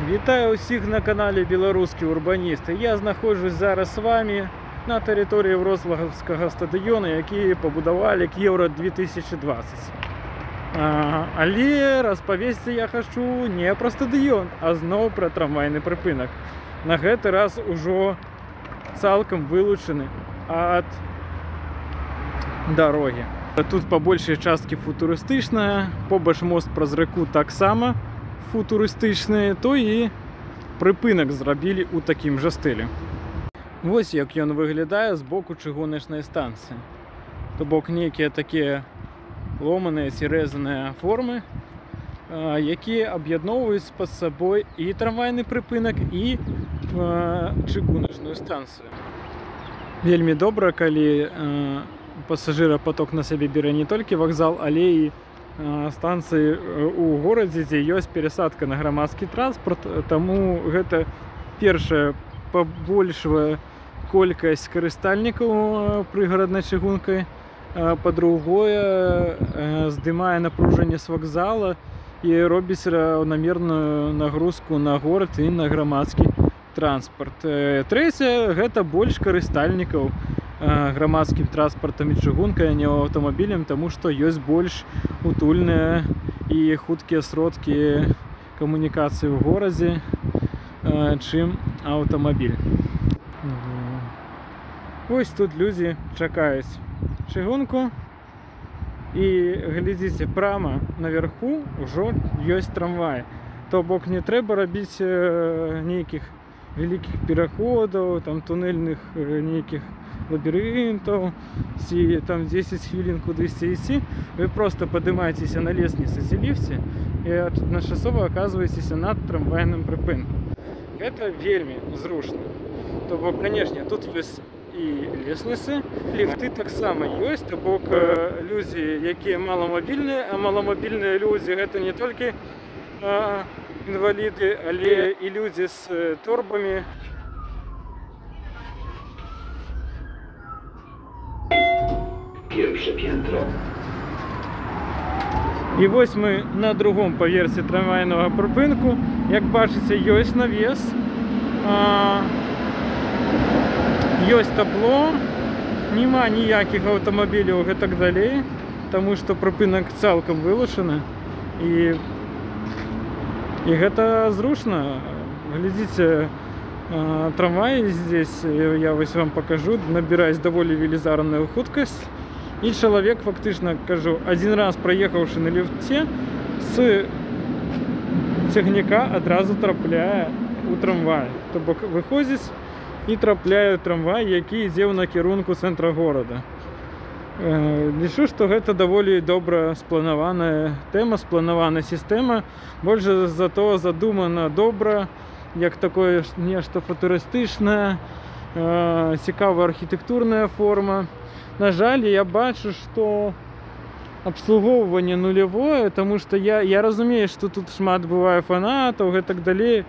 Вітаю усіх на каналі Білоруські урбаністи. Я знаходжусь зараз з вами на території Вроцлавського стадіону, який побудували к Євро 2020. Але розповісти я хочу не про стадіон, а знову про трамвайний припинок. На гэты раз уже цалком вилучены від дороги. Тут по большей частке футуристична, побач мост праз реку так само футуристичны, то і припинок зробили у такім же стилі. Ось як ён виглядає з боку чыгуначнай станції. То бок нейкія такія ломаныя ці рэзаныя формы, які аб'ядноўваюць пад сабой і трамвайны прыпынак, і чыгуначную станцыю. Вельмі добра, калі пасажырапаток на сябе бере не толькі вакзал, але і станцыі ў горадзе, дзе ёсць перасадка на грамадскі транспарт, таму гэта першая пабольшвае колькасць карыстальнікаў прыгараднай чыгункай, па-другое, здымае напружанне з вакзала і робіць раўнамерную нагрузку на горад і на грамадскі транспарт. Трэцяе, гэта больш карыстальнікаў грамадскім транспартам і чыгункай, а не аўтамабілем, таму што ёсць больш утульныя і хуткія сродкі камунікацыі ў горадзе, чым аўтамабіль. Вось тут людзі чакаюць чыгунку, і глядзіце, прама наверху ўжо ёсць трамвай. То бок не трэба рабіць нейкіх вялікіх пераходаў, там туннельных нейкіх лабірынтаў, ці там 10 хвілін кудысьці ісці. Вы просто падымаецеся на лесніцы ці ліфце і адначасова аказваецеся над трамвайным прыпынкам. Гэта вельмі зручна. То бок, канешне, тут ёсць і лесніцы, ліфты таксама ёсць, то бок людзі, якія маламабільныя, а маламабільныя людзі гэта не толькі інваліды, але і людзі з торбамі. Pierwsze piętro. І вось мы на другом паверсе трамвайнага прыпынку. Як бачыце, ёсць навес, ёсць табло, няма ніякіх аўтамабіляў і так далей, таму што прыпынак цалкам вылучаны, і гэта зручна. Глядзіце, трамвай здесь, я вось вам покажу, набіраюць даволі велізарную хуткасць. І чалавек, фактычна, кажу, адзін раз праехаўшы на ліфце, з цягніка адразу трапляе у трамвай. То бок выходзіць і трапляе ў трамвай, які ідзе ў накірунку цэнтра горада. Лічу, што гэта даволі добра спланаваная тэма, спланаваная сістэма. Больш за то задумана добра, як такое нешта футурыстычнае, цікавая архітэктурная форма. На жаль, я бачу, што абслугоўванне нулявое, таму што я разумею, што тут шмат бывае фанатаў і так далей,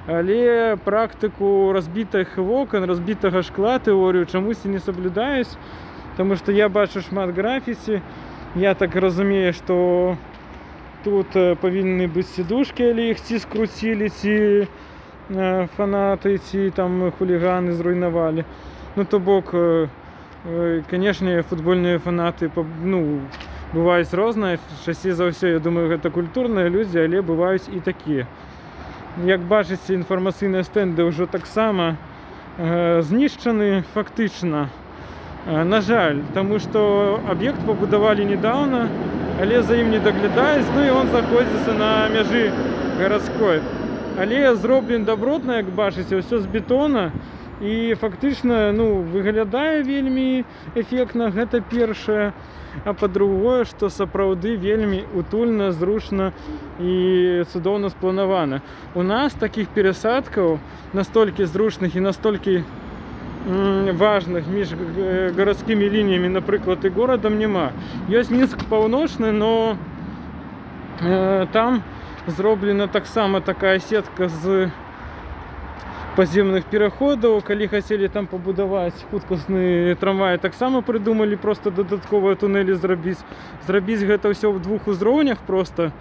але практыку разбітых вокон, разбітага шкла, тэорыю чамусьці не саблюдаюць, таму што я бачу шмат графіці. Я так разумею, што тут павінны быць сідушкі, але іх ці скруцілі, ці фанаты, ці там хуліганы зруйнавалі. Ну, то бок, канешне, футбольныя фанаты, ну, бываюць розныя. Часцей за ўсё, я думаю, гэта культурныя людзі, але бываюць і такія. Як бачыце, інфармацыйныя стэнды ўжо таксама знішчаны фактычна. На жаль, таму што аб'ект пабудавалі недаўна, але за ім не даглядаюць, ну і он знаходзіцца на мяжы гарадской. Але зроблен дабротна, як бачыце, ўсё з бетона, і фактычна, ну, выглядае вельмі эфектна, гэта першае. А па-другое, што сапраўды вельмі утульна, зручна і цудоўна спланавана. У нас такіх перасадкаў настолькі зручных і настолькі важных між гарадскімі лініямі, напрыклад, і горадам няма. Ёсць Мінск паўночны, но там зроблена таксама такая сетка з падземных пераходаў. Калі хацелі там пабудаваць хуткасны трамвай, таксама прыдумалі проста дадатковыя туннелі зрабіць. Зрабіць гэта ўсё ў двух узроўнях проста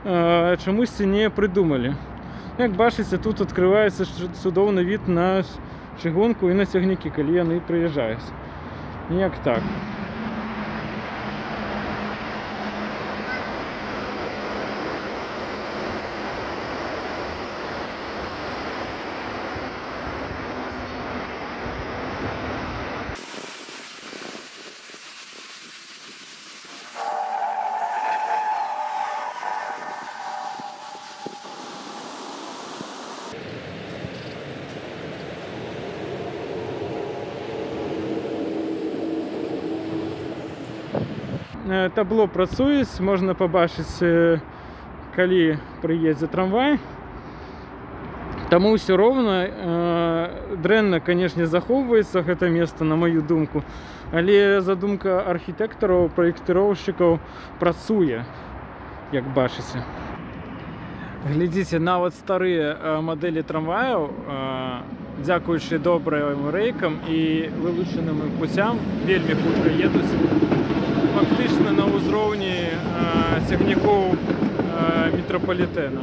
чамусьці не прыдумалі. Як бачите, тут відкривається чудовий вид на чыгунку і на цягнікі, калі яны прыязджаюць. Як так. Табло працуе, можна побачыць, калі прыедзе трамвай. Таму ўсё роўна. Дрэнна, канешне, захоўваецца гэта место, на маю думку, але задумка архітэктараў, праектыроўшчыкаў працуе, як бачыце. Глядзіце, нават старыя мадэлі трамваяў, дзякуючы добрым рэйкам і вылучаным путям, вельмі хутка едуць. Фактычна на ўзроўні цягнікоў метрапалітэна.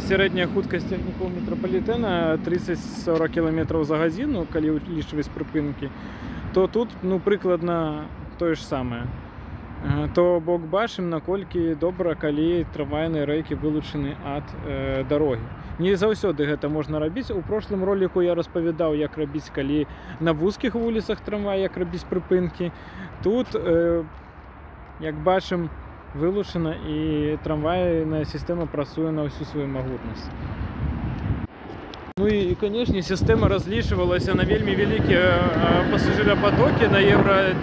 Сярэдняя хуткасць цягнікоў метрапалітэна 30-40 км за гадзіну, калі ўлічваць прыпынкі, то тут прыкладна тое ж самае. То бок бачым, наколькі добра, калі трамвайныя рэйкі вылучаны ад дарогі. Не заўсёды гэта можна рабіць. У прошлым роліку я распавядаў, як рабіць, калі на вузкіх вуліцах трамвай, як рабіць прыпынкі. Тут, як бачым, вылучана і трамвайная сістэма працуе на ўсю сваю магутнасць. І, канешне, сістэма разлічвалася на вельмі вялікія пасажырапатокі на Еўра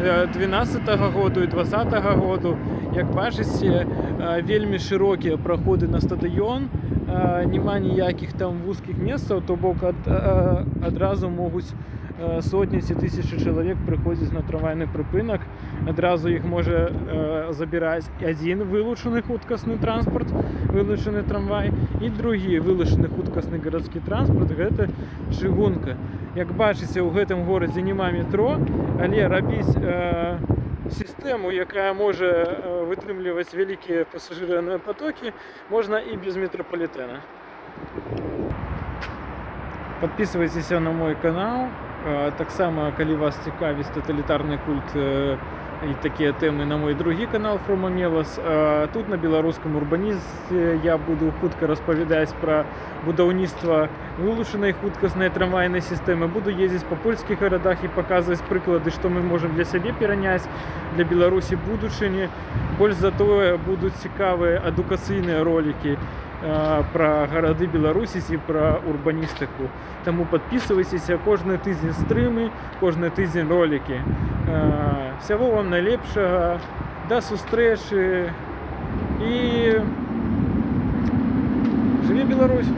12-го году і 20-го году. Як бачыце, вельмі шырокія праходы на стадыён, няма ніякіх там вузкіх месцаў, то бок адразу могуць сотні ці тысячы чалавек прыходзіць на трамвайны прыпынак. Адразу іх можа забіраць адзін вылучаны хуткасны транспарт, вылучаны трамвай, і другі вылучаны хуткасны гарадскі транспарт, гэта чыгунка. Як бачыце, у гэтым горадзе няма метро, але рабіць сістэму, якая можа вытрымліваць вялікія пасажырныя потокі, можна і без метрапалітэна. Подписывайтесь на мой канал. Таксама, калі вас цікавіць таталітарны культ і такія тэмы, на мой другі канал From Amelos. Тут на беларускам урбанісце я буду хутка распавядаць пра будаўніцтва вылучанай хуткаснай трамвайнай сістэмы. Буду ездзіць па польскіх гарадах і паказваць прыклады, што мы можам для сябе пераняць, для Беларусі будучыні. Больш за тое, будуць цікавыя адукацыйныя ролікі пра гарады Беларусі і пра урбаністыку. Таму падпісвайцеся, кожны тыдзень стрымы, кожны тыдзень ролікі. Всяго вам найлепшага, да сустрэчы і жыве Беларусь!